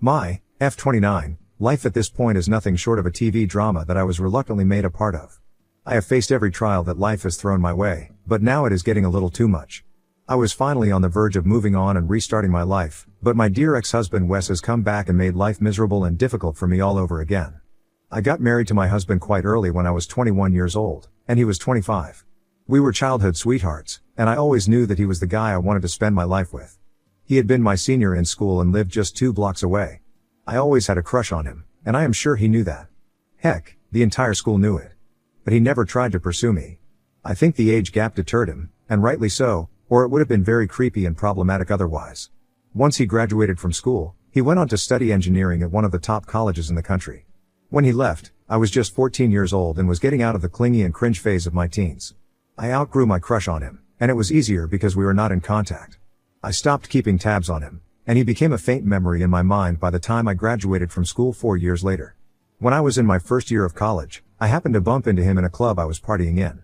My F29, life at this point is nothing short of a TV drama that I was reluctantly made a part of. I have faced every trial that life has thrown my way, but now it is getting a little too much. I was finally on the verge of moving on and restarting my life, but my dear ex-husband Wes has come back and made life miserable and difficult for me all over again. I got married to my husband quite early when I was 21 years old, and he was 25. We were childhood sweethearts, and I always knew that he was the guy I wanted to spend my life with. He had been my senior in school and lived just 2 blocks away. I always had a crush on him, and I am sure he knew that. Heck, the entire school knew it. But he never tried to pursue me. I think the age gap deterred him, and rightly so, or it would have been very creepy and problematic otherwise. Once he graduated from school, he went on to study engineering at one of the top colleges in the country. When he left, I was just 14 years old and was getting out of the clingy and cringe phase of my teens. I outgrew my crush on him, and it was easier because we were not in contact. I stopped keeping tabs on him, and he became a faint memory in my mind by the time I graduated from school 4 years later. When I was in my first year of college, I happened to bump into him in a club I was partying in.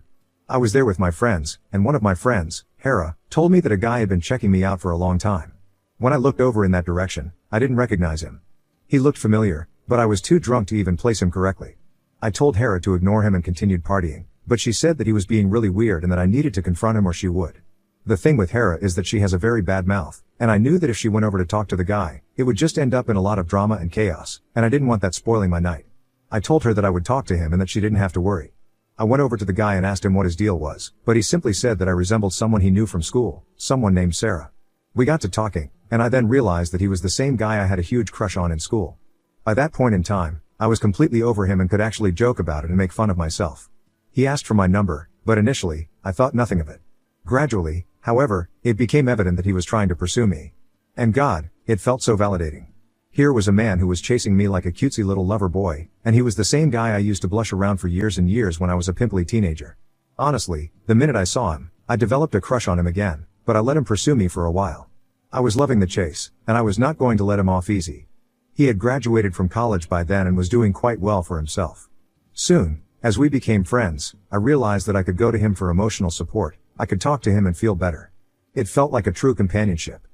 I was there with my friends, and one of my friends, Hera, told me that a guy had been checking me out for a long time. When I looked over in that direction, I didn't recognize him. He looked familiar, but I was too drunk to even place him correctly. I told Hera to ignore him and continued partying, but she said that he was being really weird and that I needed to confront him or she would. The thing with Hera is that she has a very bad mouth, and I knew that if she went over to talk to the guy, it would just end up in a lot of drama and chaos, and I didn't want that spoiling my night. I told her that I would talk to him and that she didn't have to worry. I went over to the guy and asked him what his deal was, but he simply said that I resembled someone he knew from school, someone named Sarah. We got to talking, and I then realized that he was the same guy I had a huge crush on in school. By that point in time, I was completely over him and could actually joke about it and make fun of myself. He asked for my number, but initially, I thought nothing of it. Gradually, however, it became evident that he was trying to pursue me. And God, it felt so validating. Here was a man who was chasing me like a cutesy little lover boy, and he was the same guy I used to blush around for years and years when I was a pimply teenager. Honestly, the minute I saw him, I developed a crush on him again, but I let him pursue me for a while. I was loving the chase, and I was not going to let him off easy. He had graduated from college by then and was doing quite well for himself. Soon, as we became friends, I realized that I could go to him for emotional support. I could talk to him and feel better. It felt like a true companionship.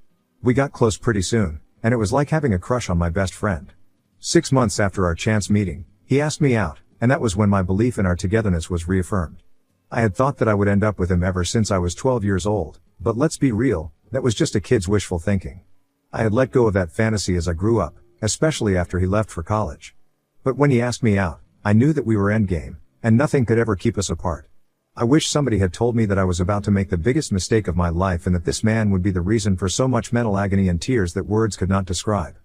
We got close pretty soon, and it was like having a crush on my best friend. 6 months after our chance meeting, he asked me out, and that was when my belief in our togetherness was reaffirmed. I had thought that I would end up with him ever since I was 12 years old, but let's be real, that was just a kid's wishful thinking. I had let go of that fantasy as I grew up, especially after he left for college. But when he asked me out, I knew that we were endgame, and nothing could ever keep us apart. I wish somebody had told me that I was about to make the biggest mistake of my life and that this man would be the reason for so much mental agony and tears that words could not describe.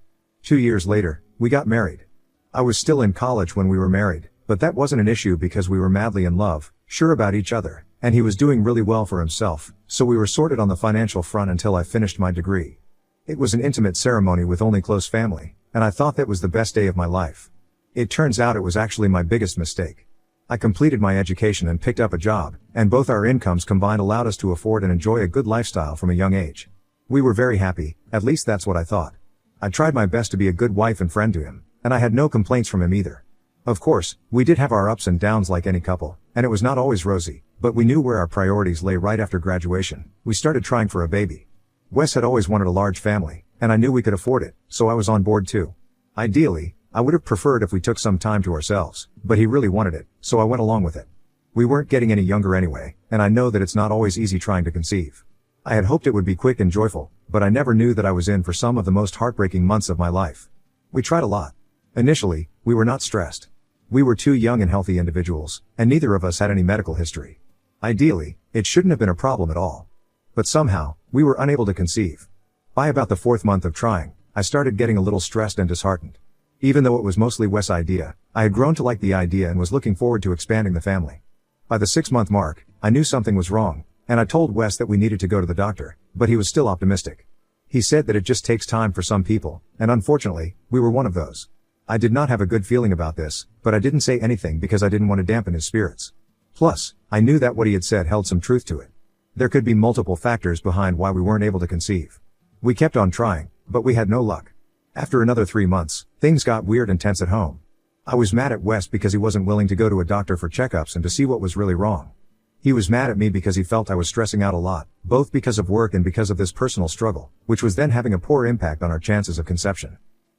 2 years later, we got married. I was still in college when we were married, but that wasn't an issue because we were madly in love, sure about each other, and he was doing really well for himself, so we were sorted on the financial front until I finished my degree. It was an intimate ceremony with only close family, and I thought that was the best day of my life. It turns out it was actually my biggest mistake. I completed my education and picked up a job, and both our incomes combined allowed us to afford and enjoy a good lifestyle from a young age. We were very happy, at least that's what I thought. I tried my best to be a good wife and friend to him, and I had no complaints from him either. Of course, we did have our ups and downs like any couple, and it was not always rosy, but we knew where our priorities lay. Right after graduation, we started trying for a baby. Wes had always wanted a large family, and I knew we could afford it, so I was on board too. Ideally, I would have preferred if we took some time to ourselves, but he really wanted it, so I went along with it. We weren't getting any younger anyway, and I know that it's not always easy trying to conceive. I had hoped it would be quick and joyful, but I never knew that I was in for some of the most heartbreaking months of my life. We tried a lot. Initially, we were not stressed. We were 2 young and healthy individuals, and neither of us had any medical history. Ideally, it shouldn't have been a problem at all. But somehow, we were unable to conceive. By about the 4th month of trying, I started getting a little stressed and disheartened. Even though it was mostly Wes' idea, I had grown to like the idea and was looking forward to expanding the family. By the 6-month mark, I knew something was wrong, and I told Wes that we needed to go to the doctor, but he was still optimistic. He said that it just takes time for some people, and unfortunately, we were one of those. I did not have a good feeling about this, but I didn't say anything because I didn't want to dampen his spirits. Plus, I knew that what he had said held some truth to it. There could be multiple factors behind why we weren't able to conceive. We kept on trying, but we had no luck. After another 3 months, things got weird and tense at home. I was mad at Wes because he wasn't willing to go to a doctor for checkups and to see what was really wrong. He was mad at me because he felt I was stressing out a lot, both because of work and because of this personal struggle, which was then having a poor impact on our chances of conception.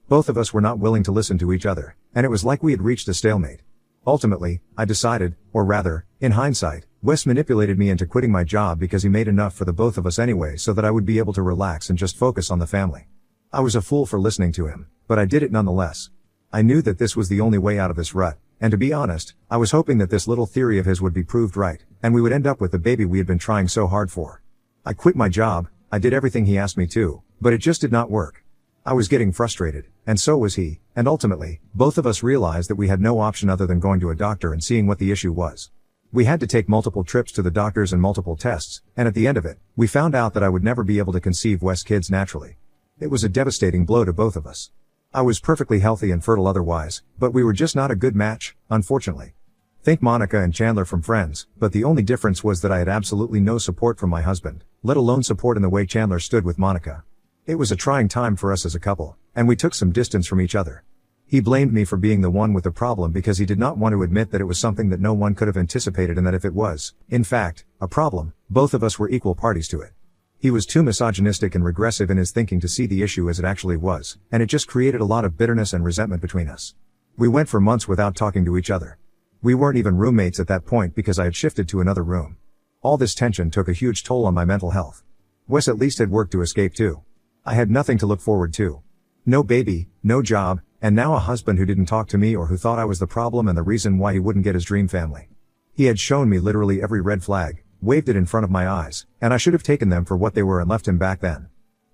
Both of us were not willing to listen to each other, and it was like we had reached a stalemate. Ultimately, I decided, or rather, in hindsight, Wes manipulated me into quitting my job because he made enough for the both of us anyway so that I would be able to relax and just focus on the family. I was a fool for listening to him, but I did it nonetheless. I knew that this was the only way out of this rut, and to be honest, I was hoping that this little theory of his would be proved right, and we would end up with the baby we had been trying so hard for. I quit my job, I did everything he asked me to, but it just did not work. I was getting frustrated, and so was he, and ultimately, both of us realized that we had no option other than going to a doctor and seeing what the issue was. We had to take multiple trips to the doctors and multiple tests, and at the end of it, we found out that I would never be able to conceive Wes kids naturally. It was a devastating blow to both of us. I was perfectly healthy and fertile otherwise, but we were just not a good match, unfortunately. Think Monica and Chandler from Friends, but the only difference was that I had absolutely no support from my husband, let alone support in the way Chandler stood with Monica. It was a trying time for us as a couple, and we took some distance from each other. He blamed me for being the one with the problem because he did not want to admit that it was something that no one could have anticipated and that if it was, in fact, a problem, both of us were equal parties to it. He was too misogynistic and regressive in his thinking to see the issue as it actually was, and it just created a lot of bitterness and resentment between us. We went for months without talking to each other. We weren't even roommates at that point because I had shifted to another room. All this tension took a huge toll on my mental health. Wes at least had work to escape to. I had nothing to look forward to. No baby, no job, and now a husband who didn't talk to me or who thought I was the problem and the reason why he wouldn't get his dream family. He had shown me literally every red flag, waved it in front of my eyes, and I should have taken them for what they were and left him back then.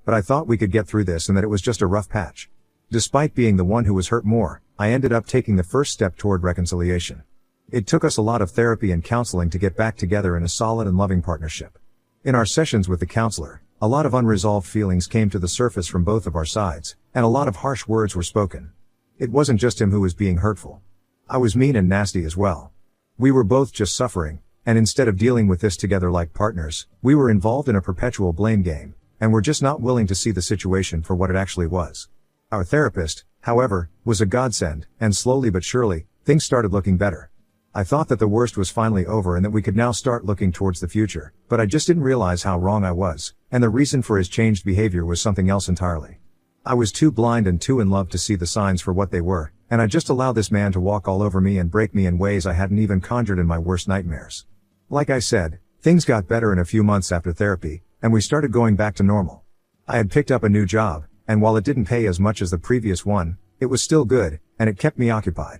But I thought we could get through this and that it was just a rough patch. Despite being the one who was hurt more, I ended up taking the first step toward reconciliation. It took us a lot of therapy and counseling to get back together in a solid and loving partnership. In our sessions with the counselor, a lot of unresolved feelings came to the surface from both of our sides, and a lot of harsh words were spoken. It wasn't just him who was being hurtful. I was mean and nasty as well. We were both just suffering, and instead of dealing with this together like partners, we were involved in a perpetual blame game, and were just not willing to see the situation for what it actually was. Our therapist, however, was a godsend, and slowly but surely, things started looking better. I thought that the worst was finally over and that we could now start looking towards the future, but I just didn't realize how wrong I was, and the reason for his changed behavior was something else entirely. I was too blind and too in love to see the signs for what they were, and I just allowed this man to walk all over me and break me in ways I hadn't even conjured in my worst nightmares. Like I said, things got better in a few months after therapy, and we started going back to normal. I had picked up a new job, and while it didn't pay as much as the previous one, it was still good, and it kept me occupied.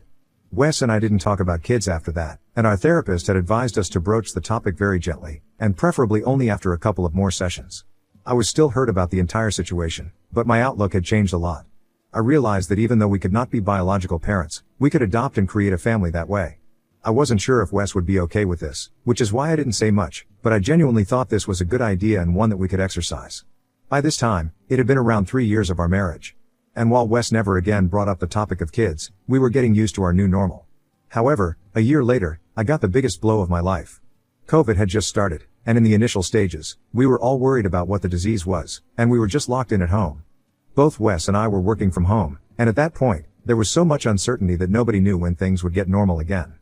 Wes and I didn't talk about kids after that, and our therapist had advised us to broach the topic very gently, and preferably only after a couple of more sessions. I was still hurt about the entire situation, but my outlook had changed a lot. I realized that even though we could not be biological parents, we could adopt and create a family that way. I wasn't sure if Wes would be okay with this, which is why I didn't say much, but I genuinely thought this was a good idea and one that we could exercise. By this time, it had been around 3 years of our marriage. And while Wes never again brought up the topic of kids, we were getting used to our new normal. However, a year later, I got the biggest blow of my life. COVID had just started, and in the initial stages, we were all worried about what the disease was, and we were just locked in at home. Both Wes and I were working from home, and at that point, there was so much uncertainty that nobody knew when things would get normal again.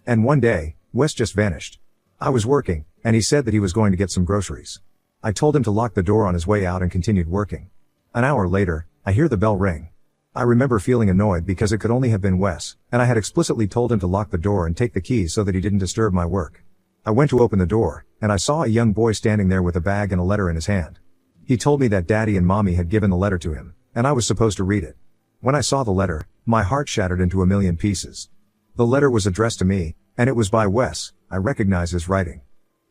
And one day, Wes just vanished. I was working, and he said that he was going to get some groceries. I told him to lock the door on his way out and continued working. An hour later, I hear the bell ring. I remember feeling annoyed because it could only have been Wes, and I had explicitly told him to lock the door and take the keys so that he didn't disturb my work. I went to open the door, and I saw a young boy standing there with a bag and a letter in his hand. He told me that Daddy and Mommy had given the letter to him, and I was supposed to read it. When I saw the letter, my heart shattered into a million pieces. The letter was addressed to me, and it was by Wes. I recognized his writing.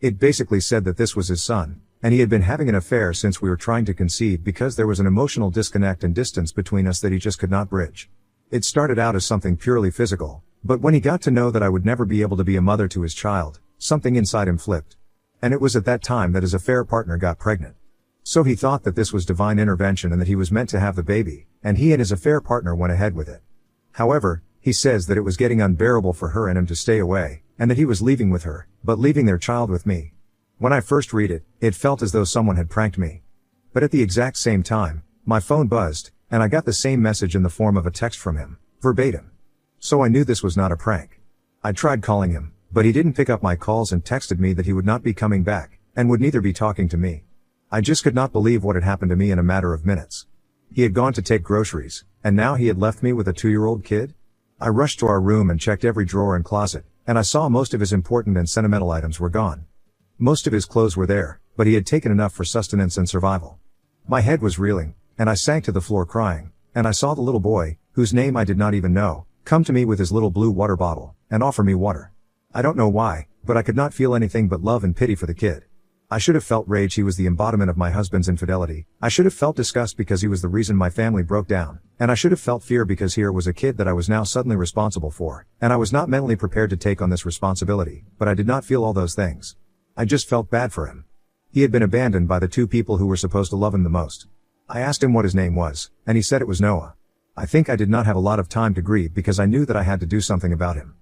It basically said that this was his son, and he had been having an affair since we were trying to conceive because there was an emotional disconnect and distance between us that he just could not bridge. It started out as something purely physical, but when he got to know that I would never be able to be a mother to his child, something inside him flipped. And it was at that time that his affair partner got pregnant. So he thought that this was divine intervention and that he was meant to have the baby, and he and his affair partner went ahead with it. However, he says that it was getting unbearable for her and him to stay away, and that he was leaving with her, but leaving their child with me. When I first read it, it felt as though someone had pranked me. But at the exact same time, my phone buzzed, and I got the same message in the form of a text from him, verbatim. So I knew this was not a prank. I tried calling him, but he didn't pick up my calls and texted me that he would not be coming back, and would neither be talking to me. I just could not believe what had happened to me in a matter of minutes. He had gone to take groceries, And now he had left me with a 2-year-old kid? I rushed to our room and checked every drawer and closet, and I saw most of his important and sentimental items were gone. Most of his clothes were there, but he had taken enough for sustenance and survival. My head was reeling, and I sank to the floor crying, and I saw the little boy, whose name I did not even know, come to me with his little blue water bottle, and offer me water. I don't know why, but I could not feel anything but love and pity for the kid. I should have felt rage. He was the embodiment of my husband's infidelity. I should have felt disgust because he was the reason my family broke down. And I should have felt fear because here was a kid that I was now suddenly responsible for. And I was not mentally prepared to take on this responsibility, but I did not feel all those things. I just felt bad for him. He had been abandoned by the 2 people who were supposed to love him the most. I asked him what his name was, and he said it was Noah. I think I did not have a lot of time to grieve because I knew that I had to do something about him.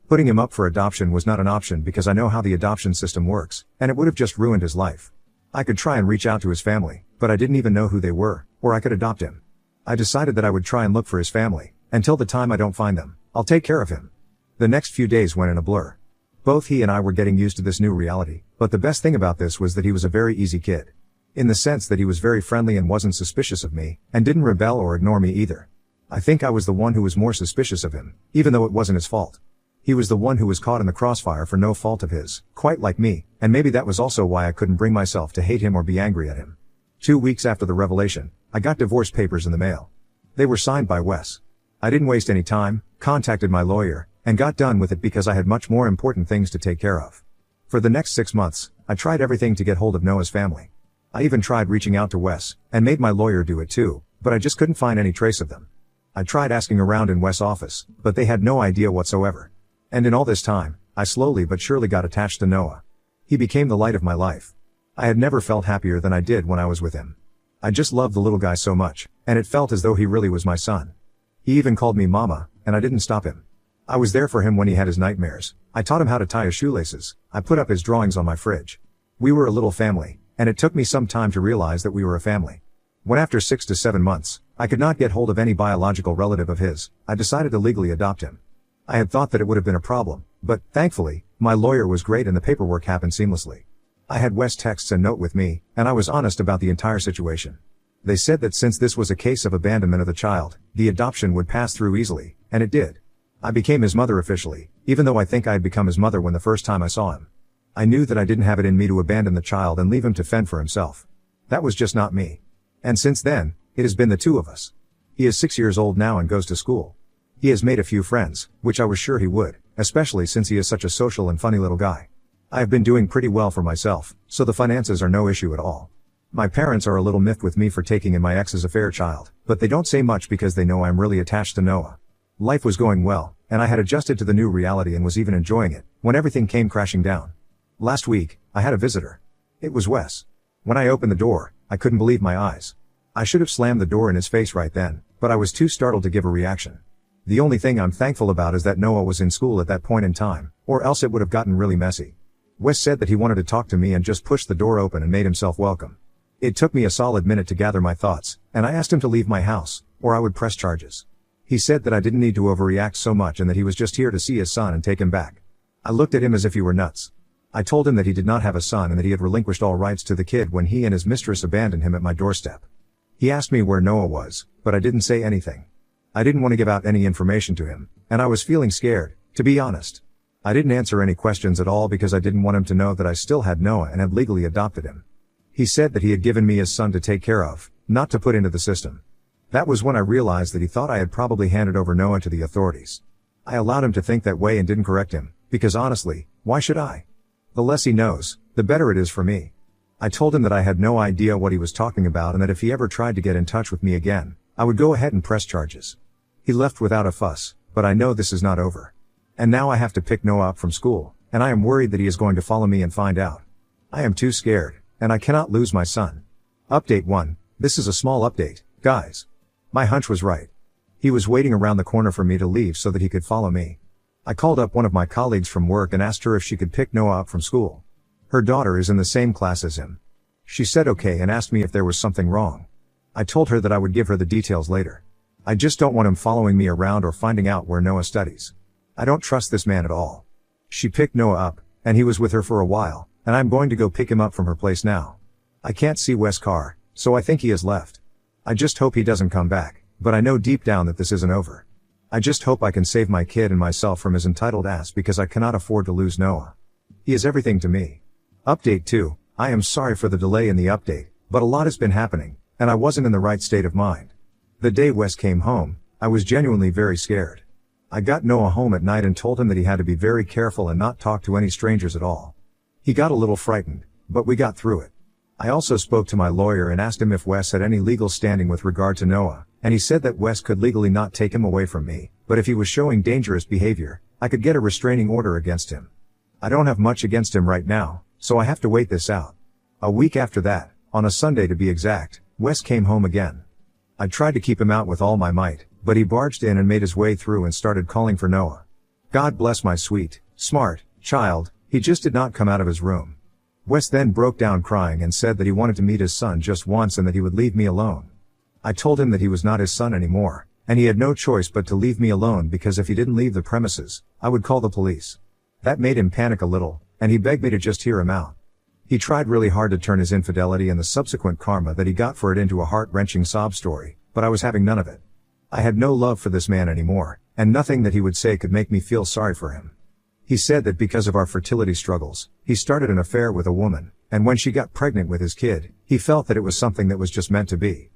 Putting him up for adoption was not an option because I know how the adoption system works, and it would have just ruined his life. I could try and reach out to his family, but I didn't even know who they were, or I could adopt him. I decided that I would try and look for his family. Until the time I don't find them, I'll take care of him. The next few days went in a blur. Both he and I were getting used to this new reality, but the best thing about this was that he was a very easy kid. In the sense that he was very friendly and wasn't suspicious of me, and didn't rebel or ignore me either. I think I was the one who was more suspicious of him, even though it wasn't his fault. He was the one who was caught in the crossfire for no fault of his, quite like me, and maybe that was also why I couldn't bring myself to hate him or be angry at him. 2 weeks after the revelation, I got divorce papers in the mail. They were signed by Wes. I didn't waste any time, contacted my lawyer, and got done with it because I had much more important things to take care of. For the next 6 months, I tried everything to get hold of Noah's family. I even tried reaching out to Wes, and made my lawyer do it too, but I just couldn't find any trace of them. I tried asking around in Wes' office, but they had no idea whatsoever. And in all this time, I slowly but surely got attached to Noah. He became the light of my life. I had never felt happier than I did when I was with him. I just loved the little guy so much, and it felt as though he really was my son. He even called me Mama, and I didn't stop him. I was there for him when he had his nightmares. I taught him how to tie his shoelaces. I put up his drawings on my fridge. We were a little family, and it took me some time to realize that we were a family. When after 6 to 7 months, I could not get hold of any biological relative of his, I decided to legally adopt him. I had thought that it would have been a problem, but, thankfully, my lawyer was great and the paperwork happened seamlessly. I had Wes' texts and note with me, and I was honest about the entire situation. They said that since this was a case of abandonment of the child, the adoption would pass through easily, and it did. I became his mother officially, even though I think I had become his mother when the first time I saw him. I knew that I didn't have it in me to abandon the child and leave him to fend for himself. That was just not me. And since then, it has been the 2 of us. He is 6 years old now and goes to school. He has made a few friends, which I was sure he would, especially since he is such a social and funny little guy. I have been doing pretty well for myself, so the finances are no issue at all. My parents are a little miffed with me for taking in my ex's affair child, but they don't say much because they know I'm really attached to Noah. Life was going well, and I had adjusted to the new reality and was even enjoying it, when everything came crashing down. Last week, I had a visitor. It was Wes. When I opened the door, I couldn't believe my eyes. I should have slammed the door in his face right then, but I was too startled to give a reaction. The only thing I'm thankful about is that Noah was in school at that point in time, or else it would have gotten really messy. Wes said that he wanted to talk to me and just pushed the door open and made himself welcome. It took me a solid minute to gather my thoughts, and I asked him to leave my house, or I would press charges. He said that I didn't need to overreact so much and that he was just here to see his son and take him back. I looked at him as if he were nuts. I told him that he did not have a son and that he had relinquished all rights to the kid when he and his mistress abandoned him at my doorstep. He asked me where Noah was, but I didn't say anything. I didn't want to give out any information to him, and I was feeling scared, to be honest. I didn't answer any questions at all because I didn't want him to know that I still had Noah and had legally adopted him. He said that he had given me his son to take care of, not to put into the system. That was when I realized that he thought I had probably handed over Noah to the authorities. I allowed him to think that way and didn't correct him, because honestly, why should I? The less he knows, the better it is for me. I told him that I had no idea what he was talking about and that if he ever tried to get in touch with me again, I would go ahead and press charges. He left without a fuss, but I know this is not over. And now I have to pick Noah up from school, and I am worried that he is going to follow me and find out. I am too scared, and I cannot lose my son. Update 1. This is a small update, guys. My hunch was right. He was waiting around the corner for me to leave so that he could follow me. I called up one of my colleagues from work and asked her if she could pick Noah up from school. Her daughter is in the same class as him. She said okay and asked me if there was something wrong. I told her that I would give her the details later. I just don't want him following me around or finding out where Noah studies. I don't trust this man at all. She picked Noah up, and he was with her for a while, and I'm going to go pick him up from her place now. I can't see Wes' car, so I think he has left. I just hope he doesn't come back, but I know deep down that this isn't over. I just hope I can save my kid and myself from his entitled ass because I cannot afford to lose Noah. He is everything to me. Update 2. I am sorry for the delay in the update, but a lot has been happening, and I wasn't in the right state of mind. The day Wes came home, I was genuinely very scared. I got Noah home at night and told him that he had to be very careful and not talk to any strangers at all. He got a little frightened, but we got through it. I also spoke to my lawyer and asked him if Wes had any legal standing with regard to Noah, and he said that Wes could legally not take him away from me, but if he was showing dangerous behavior, I could get a restraining order against him. I don't have much against him right now, so I have to wait this out. A week after that, on a Sunday to be exact, Wes came home again. I tried to keep him out with all my might, but he barged in and made his way through and started calling for Noah. God bless my sweet, smart child, he just did not come out of his room. Wes then broke down crying and said that he wanted to meet his son just once and that he would leave me alone. I told him that he was not his son anymore, and he had no choice but to leave me alone because if he didn't leave the premises, I would call the police. That made him panic a little, and he begged me to just hear him out. He tried really hard to turn his infidelity and the subsequent karma that he got for it into a heart-wrenching sob story, but I was having none of it. I had no love for this man anymore, and nothing that he would say could make me feel sorry for him. He said that because of our fertility struggles, he started an affair with a woman, and when she got pregnant with his kid, he felt that it was something that was just meant to be.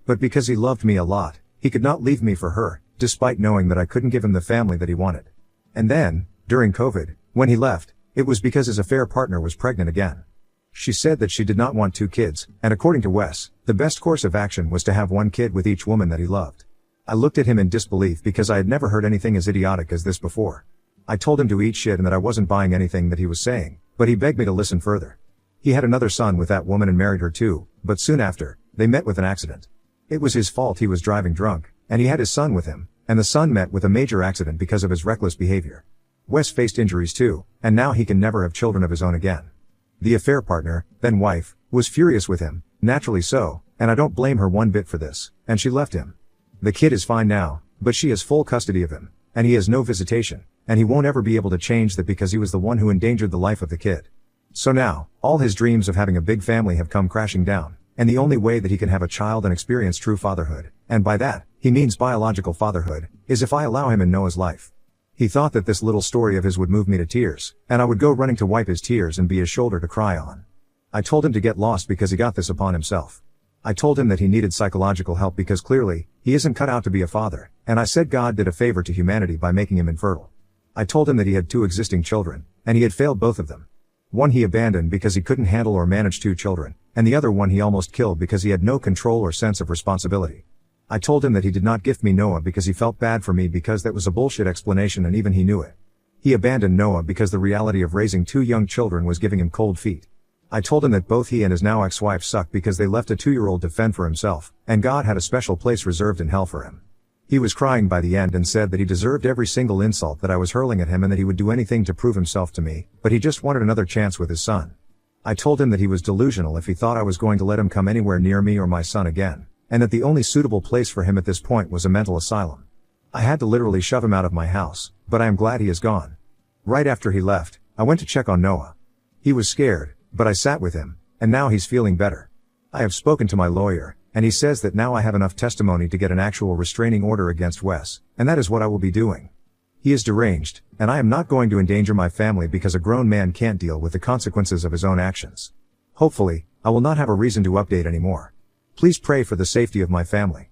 But because he loved me a lot, he could not leave me for her, despite knowing that I couldn't give him the family that he wanted. And then, during COVID, when he left, it was because his affair partner was pregnant again. She said that she did not want 2 kids, and according to Wes, the best course of action was to have 1 kid with each woman that he loved. I looked at him in disbelief because I had never heard anything as idiotic as this before. I told him to eat shit and that I wasn't buying anything that he was saying, but he begged me to listen further. He had another son with that woman and married her too, but soon after, they met with an accident. It was his fault. He was driving drunk, and he had his son with him, and the son met with a major accident because of his reckless behavior. Wes faced injuries too, and now he can never have children of his own again. The affair partner, then wife, was furious with him, naturally so, and I don't blame her one bit for this, and she left him. The kid is fine now, but she has full custody of him, and he has no visitation, and he won't ever be able to change that because he was the one who endangered the life of the kid. So now, all his dreams of having a big family have come crashing down, and the only way that he can have a child and experience true fatherhood, and by that, he means biological fatherhood, is if I allow him in Noah's life. He thought that this little story of his would move me to tears, and I would go running to wipe his tears and be his shoulder to cry on. I told him to get lost because he got this upon himself. I told him that he needed psychological help because clearly, he isn't cut out to be a father, and I said God did a favor to humanity by making him infertile. I told him that he had 2 existing children, and he had failed both of them. One he abandoned because he couldn't handle or manage 2 children, and the other one he almost killed because he had no control or sense of responsibility. I told him that he did not gift me Noah because he felt bad for me because that was a bullshit explanation and even he knew it. He abandoned Noah because the reality of raising 2 young children was giving him cold feet. I told him that both he and his now ex-wife sucked because they left a 2-year-old to fend for himself, and God had a special place reserved in hell for him. He was crying by the end and said that he deserved every single insult that I was hurling at him and that he would do anything to prove himself to me, but he just wanted another chance with his son. I told him that he was delusional if he thought I was going to let him come anywhere near me or my son again, and that the only suitable place for him at this point was a mental asylum. I had to literally shove him out of my house, but I am glad he is gone. Right after he left, I went to check on Noah. He was scared, but I sat with him, and now he's feeling better. I have spoken to my lawyer, and he says that now I have enough testimony to get an actual restraining order against Wes, and that is what I will be doing. He is deranged, and I am not going to endanger my family because a grown man can't deal with the consequences of his own actions. Hopefully, I will not have a reason to update anymore. Please pray for the safety of my family.